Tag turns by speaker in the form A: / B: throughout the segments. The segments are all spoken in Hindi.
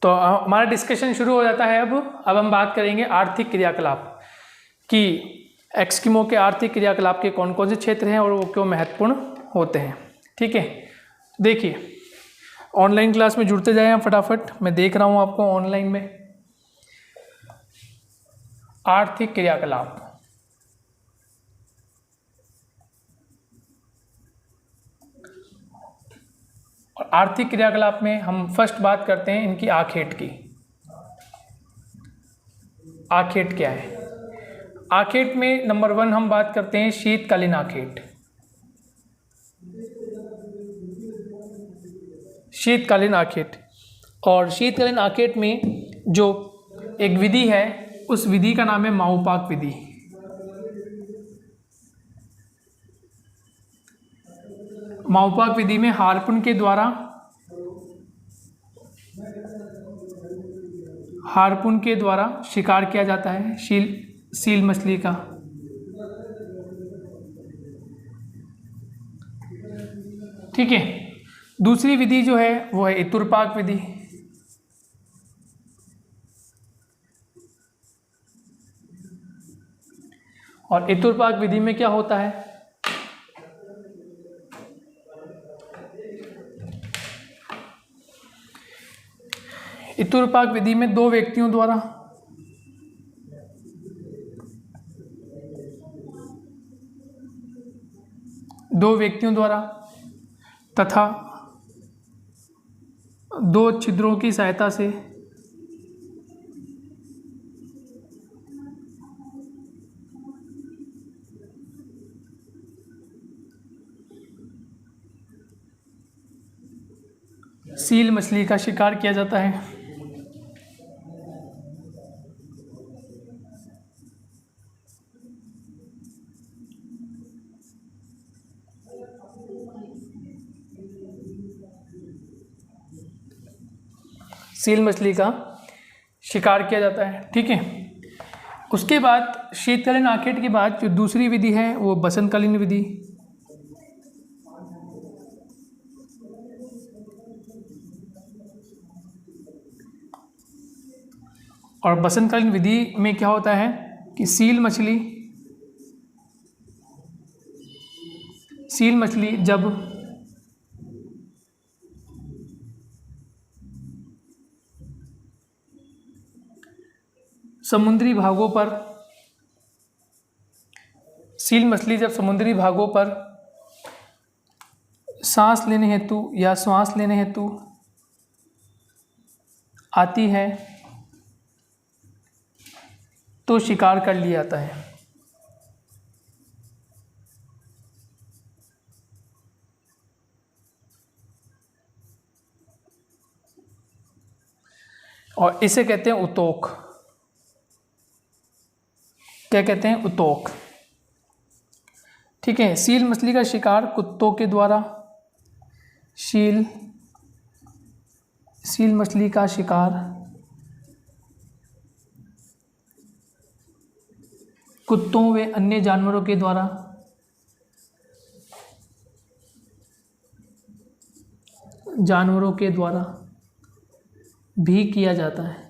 A: तो हमारा डिस्कशन शुरू हो जाता है। अब हम बात करेंगे आर्थिक क्रियाकलाप कि एस्किमो के आर्थिक क्रियाकलाप के कौन कौन से क्षेत्र हैं और वो क्यों महत्वपूर्ण होते हैं। ठीक है, देखिए ऑनलाइन क्लास में जुड़ते जाएं आप फटाफट। मैं देख रहा हूँ आपको ऑनलाइन में। आर्थिक क्रियाकलाप, और आर्थिक क्रियाकलाप में हम फर्स्ट बात करते हैं इनकी आखेट की। आखेट क्या है? आखेट में नंबर 1 हम बात करते हैं शीतकालीन आखेट। शीतकालीन आखेट, और शीतकालीन आखेट में जो एक विधि है उस विधि का नाम है माओपाक विधि। माओपाक विधि में हार्पून के द्वारा शिकार किया जाता है सील मछली का। ठीक है, दूसरी विधि जो है वो है इतुरपाक विधि। और इतुरपाक विधि में क्या होता है? इतुरपाक विधि में दो व्यक्तियों द्वारा तथा 2 छिद्रों की सहायता से सील मछली का शिकार किया जाता है। सील मछली का शिकार किया जाता है। ठीक है, उसके बाद शीतकालीन आखेट के बाद जो दूसरी विधि है वो बसंतकालीन विधि। और बसंतकालीन विधि में क्या होता है कि सील मछली जब समुद्री भागों पर सांस लेने हेतु या श्वास लेने हेतु आती है तो शिकार कर लिया जाता है। और इसे कहते हैं उतोक। क्या कहते हैं? उतोक। ठीक है, सील मछली का शिकार कुत्तों के द्वारा, सील मछली का शिकार कुत्तों व अन्य जानवरों के द्वारा भी किया जाता है।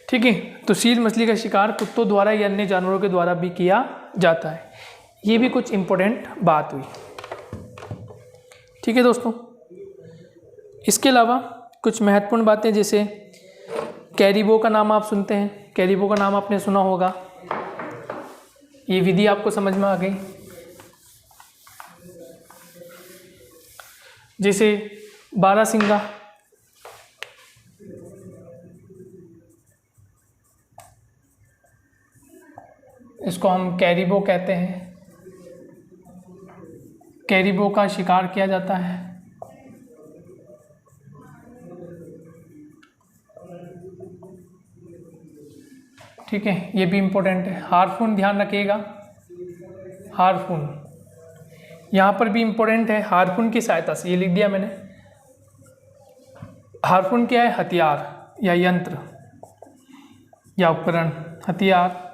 A: ठीक है, तो सील मछली का शिकार कुत्तों द्वारा या अन्य जानवरों के द्वारा भी किया जाता है। ये भी कुछ इम्पोर्टेंट बात हुई। ठीक है दोस्तों, इसके अलावा कुछ महत्वपूर्ण बातें, जैसे कैरिबो का नाम आप सुनते हैं, कैरिबो का नाम आपने सुना होगा। ये विधि आपको समझ में आ गई। जैसे बारहसिंगा, इसको हम कैरिबो कहते हैं। कैरिबो का शिकार किया जाता है। ठीक है, ये भी इम्पोर्टेंट है। हार्पून ध्यान रखिएगा, हार्पून यहाँ पर भी इम्पोर्टेंट है। हार्पून की सहायता से, ये लिख दिया मैंने। हार्पून क्या है? हथियार या यंत्र या उपकरण। हथियार,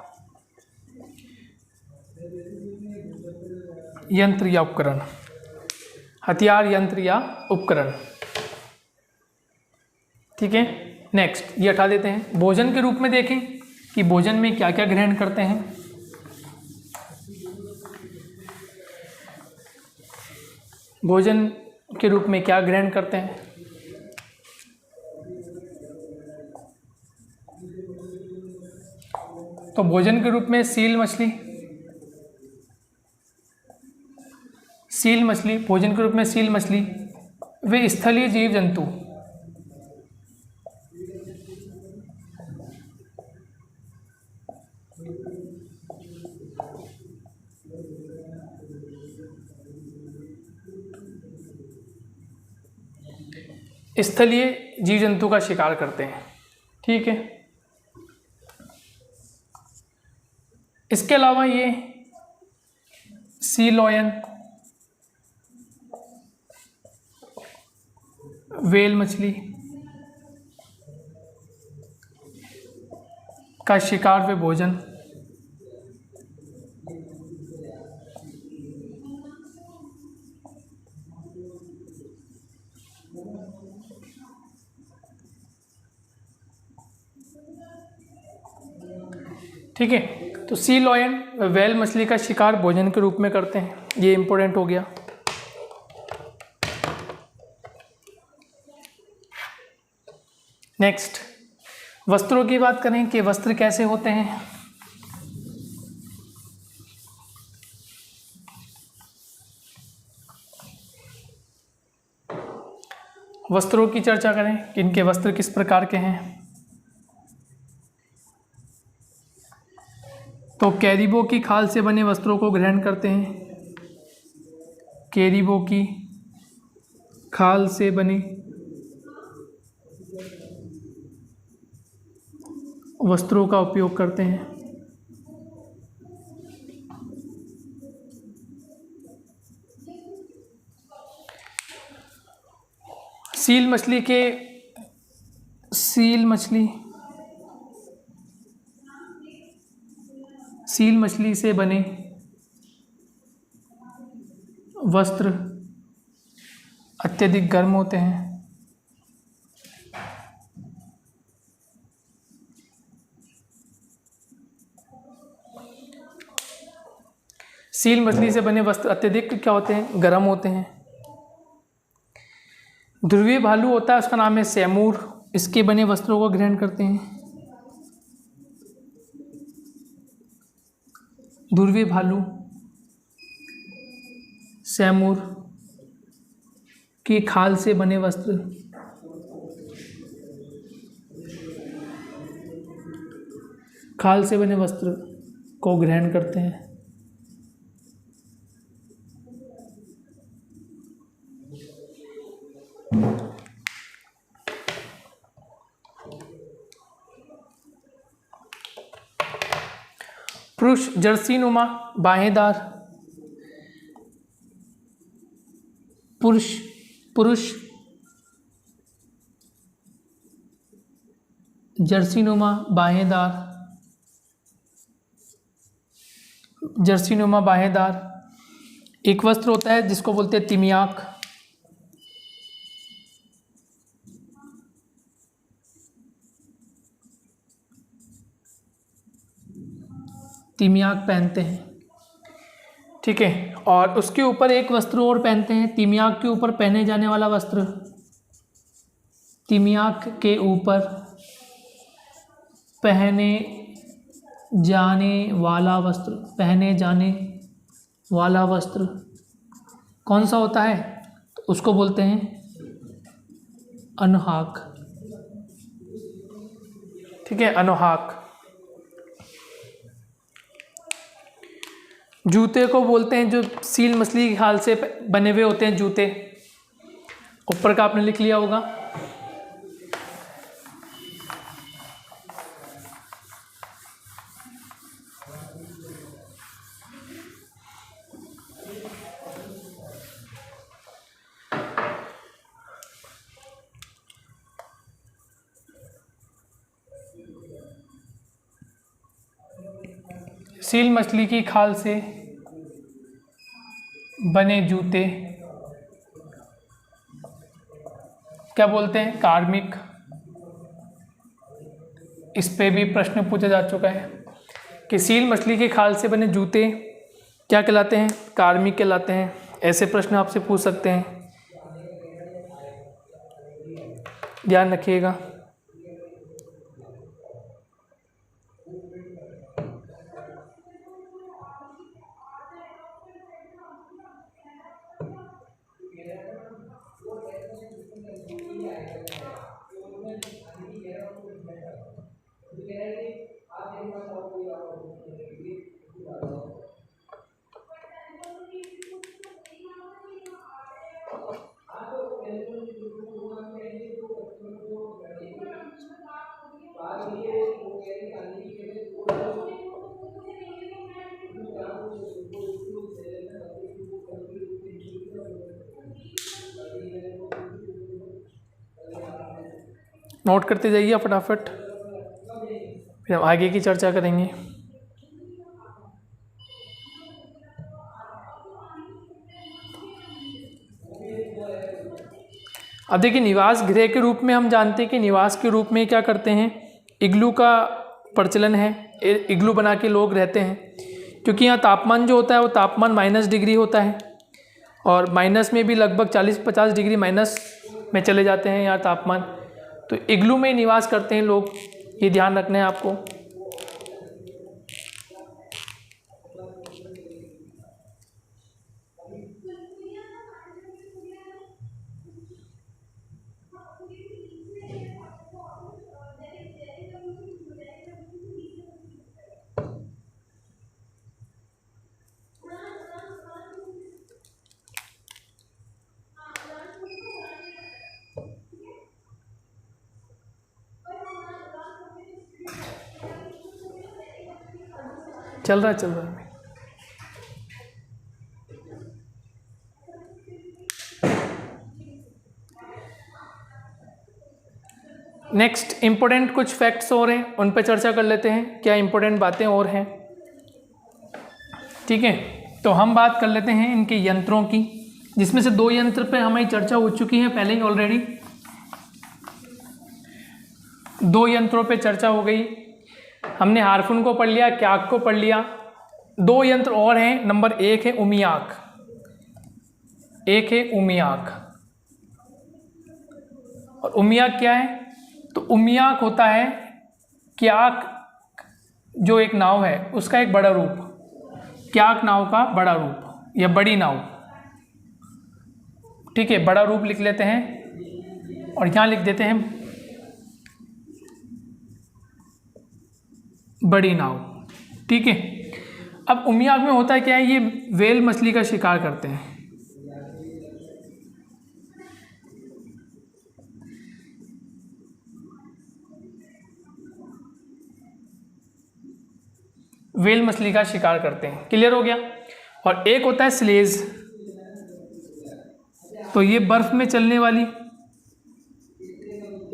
A: यंत्र या उपकरण। हथियार, यंत्र या उपकरण। ठीक है, नेक्स्ट ये हटा देते हैं। भोजन के रूप में देखें कि भोजन में क्या क्या ग्रहण करते हैं। भोजन के रूप में क्या ग्रहण करते हैं? तो भोजन के रूप में सील मछली, भोजन के रूप में सील मछली, वे स्थलीय जीव जंतु। स्थलीय जीव जंतु का शिकार करते हैं। ठीक है, इसके अलावा ये सी लॉयन, व्हेल मछली का शिकार व भोजन। ठीक है, तो सी लॉयन व्हेल मछली का शिकार भोजन के रूप में करते हैं, ये इंपॉर्टेंट हो गया। नेक्स्ट वस्त्रों की बात करें कि वस्त्र कैसे होते हैं। वस्त्रों की चर्चा करें कि इनके वस्त्र किस प्रकार के हैं। तो कैरिबो की खाल से बने वस्त्रों को ग्रहण करते हैं। कैरिबो की खाल से बने वस्त्रों का उपयोग करते हैं। सील मछली से बने वस्त्र अत्यधिक गर्म होते हैं। सील मछली से बने वस्त्र अत्यधिक क्या होते हैं? गर्म होते हैं। ध्रुवीय भालू होता है, उसका नाम है सैमूर, इसके बने वस्त्रों को ग्रहण करते हैं। ध्रुवीय भालू सैमूर की खाल से बने वस्त्र को ग्रहण करते हैं। पुरुष जर्सी नुमा बाहेदार, पुरुष जर्सी नुमा बाहेदार एक वस्त्र होता है जिसको बोलते हैं तिमियाक। पहनते हैं। ठीक है, और उसके ऊपर एक वस्त्र और पहनते हैं। तिमियाक के ऊपर पहने जाने वाला वस्त्र, तिमियाक के ऊपर पहने जाने वाला वस्त्र कौन सा होता है? तो उसको बोलते हैं अनुहाक। ठीक है, अनुहाक। जूते को बोलते हैं जो सील मछली की खाल से बने हुए होते हैं जूते, ऊपर का आपने लिख लिया होगा। सील मछली की खाल से बने जूते क्या बोलते हैं? कार्मिक। इस पे भी प्रश्न पूछा जा चुका है कि सील मछली के खाल से बने जूते क्या कहलाते हैं? कार्मिक कहलाते हैं। ऐसे प्रश्न आपसे पूछ सकते हैं, ध्यान रखिएगा। नोट करते जाइए फटाफट, फिर हम आगे की चर्चा करेंगे। अब देखिए, निवास गृह के रूप में हम जानते हैं कि निवास के रूप में क्या करते हैं, इग्लू का प्रचलन है। इग्लू बना के लोग रहते हैं, क्योंकि यहाँ तापमान जो होता है वो तापमान -डिग्री होता है, और माइनस में भी लगभग 40-50 डिग्री माइनस में चले जाते हैं यहाँ तापमान। तो इग्लू में निवास करते हैं लोग, ये ध्यान रखना है आपको। चल रहा है। नेक्स्ट इम्पोर्टेंट कुछ फैक्ट्स और हैं, उन पर चर्चा कर लेते हैं, क्या इम्पोर्टेंट बातें और हैं। ठीक है, तो हम बात कर लेते हैं इनके यंत्रों की, जिसमें से 2 यंत्र पे हमारी चर्चा हो चुकी है पहले ही ऑलरेडी। 2 यंत्रों पे चर्चा हो गई, हमने हारफून को पढ़ लिया, क्याक को पढ़ लिया। 2 यंत्र और हैं। नंबर 1 है उमियाक, एक है उमियाक। और उमियाक क्या है? तो उमियाक होता है क्याक, जो एक नाव है उसका एक बड़ा रूप, क्याक नाव का बड़ा रूप या बड़ी नाव। ठीक है, बड़ा रूप लिख लेते हैं और यहाँ लिख देते हैं बड़ी नाव। ठीक है, अब उमियाक में होता है क्या है, ये व्हेल मछली का शिकार करते हैं। व्हेल मछली का शिकार करते हैं, क्लियर हो गया। और एक होता है स्लेज, तो ये बर्फ में चलने वाली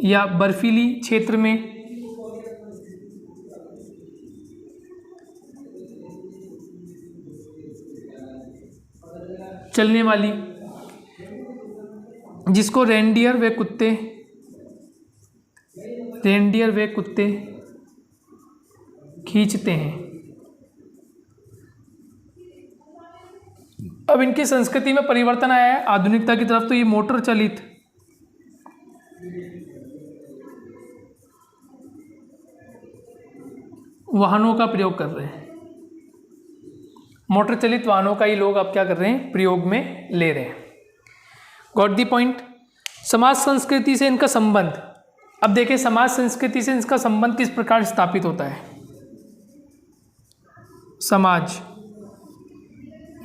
A: या बर्फीली क्षेत्र में चलने वाली, जिसको रेंडियर व कुत्ते खींचते हैं। अब इनकी संस्कृति में परिवर्तन आया है आधुनिकता की तरफ, तो ये मोटर चलित वाहनों का प्रयोग कर रहे हैं। मोटर चलित वाहनों का ही लोग अब क्या कर रहे हैं, प्रयोग में ले रहे हैं। Got the point. समाज संस्कृति से इनका संबंध, अब देखिए समाज संस्कृति से इसका संबंध किस प्रकार स्थापित होता है। समाज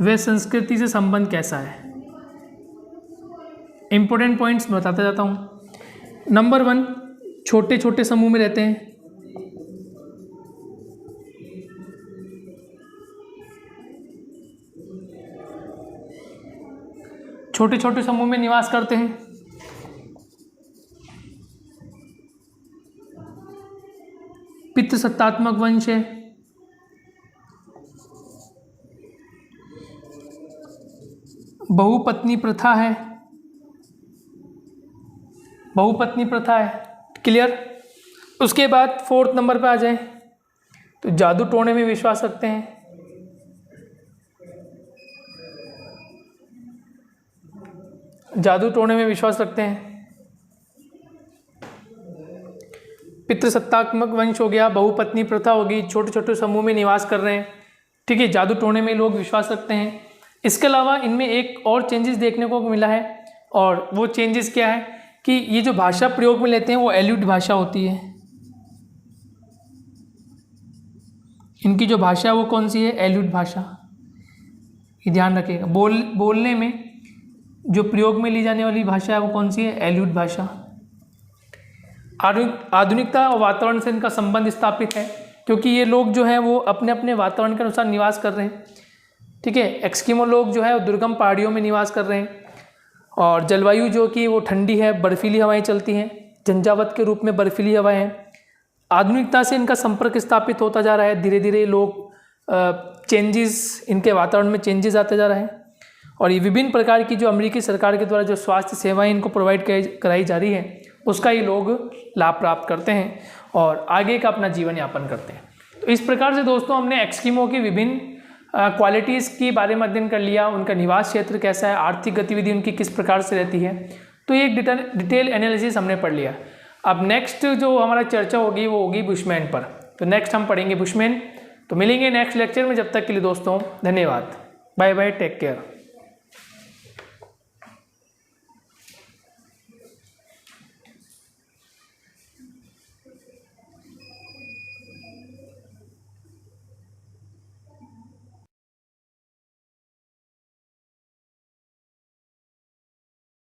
A: व संस्कृति से संबंध कैसा है, इंपॉर्टेंट पॉइंट्स मैं बताता जाता हूँ। नंबर 1, छोटे छोटे समूह में रहते हैं। छोटे छोटे समूह में निवास करते हैं। पितृसत्तात्मक वंश है। बहुपत्नी प्रथा है। बहुपत्नी प्रथा है। क्लियर। उसके बाद 4th नंबर पे आ जाए तो जादू टोने में विश्वास रखते हैं। जादू टोने में विश्वास रखते हैं। पितृसत्तात्मक वंश हो गया, बहुपत्नी प्रथा होगी, छोटे छोटे समूह में निवास कर रहे हैं। ठीक है, जादू टोने में लोग विश्वास रखते हैं। इसके अलावा इनमें एक और चेंजेस देखने को मिला है, और वो चेंजेस क्या है कि ये जो भाषा प्रयोग में लेते हैं वो एल्यूट भाषा होती है। इनकी जो भाषा है वो कौन सी है? एल्यूट भाषा। ये ध्यान रखिएगा। बोलने में जो प्रयोग में ली जाने वाली भाषा है वो कौन सी है? एल्यूट भाषा। आधुनिकता और वातावरण से इनका संबंध स्थापित है, क्योंकि ये लोग जो हैं वो अपने अपने वातावरण के अनुसार निवास कर रहे हैं। ठीक है, एस्किमो लोग जो है वो दुर्गम पहाड़ियों में निवास कर रहे हैं, और जलवायु जो कि वो ठंडी है, बर्फीली हवाएं चलती हैं, झंझावात के रूप में बर्फीली हवाएं हैं। आधुनिकता से इनका संपर्क स्थापित होता जा रहा है। धीरे धीरे लोग चेंजेस, इनके वातावरण में चेंजेस आते जा रहे हैं, और ये विभिन्न प्रकार की जो अमेरिकी सरकार के द्वारा जो स्वास्थ्य सेवाएं इनको प्रोवाइड कराई जा रही है उसका ये लोग लाभ प्राप्त करते हैं और आगे का अपना जीवन यापन करते हैं। तो इस प्रकार से दोस्तों हमने एस्किमो की विभिन्न क्वालिटीज़ के बारे में अध्ययन कर लिया। उनका निवास क्षेत्र कैसा है, आर्थिक गतिविधि उनकी किस प्रकार से रहती है, तो ये एक डिटेल एनालिसिस हमने पढ़ लिया। अब नेक्स्ट जो हमारा चर्चा होगी वो होगी बुशमैन पर। तो नेक्स्ट हम पढ़ेंगे बुशमैन। तो मिलेंगे नेक्स्ट लेक्चर में। जब तक के लिए दोस्तों धन्यवाद। Bye bye, take care.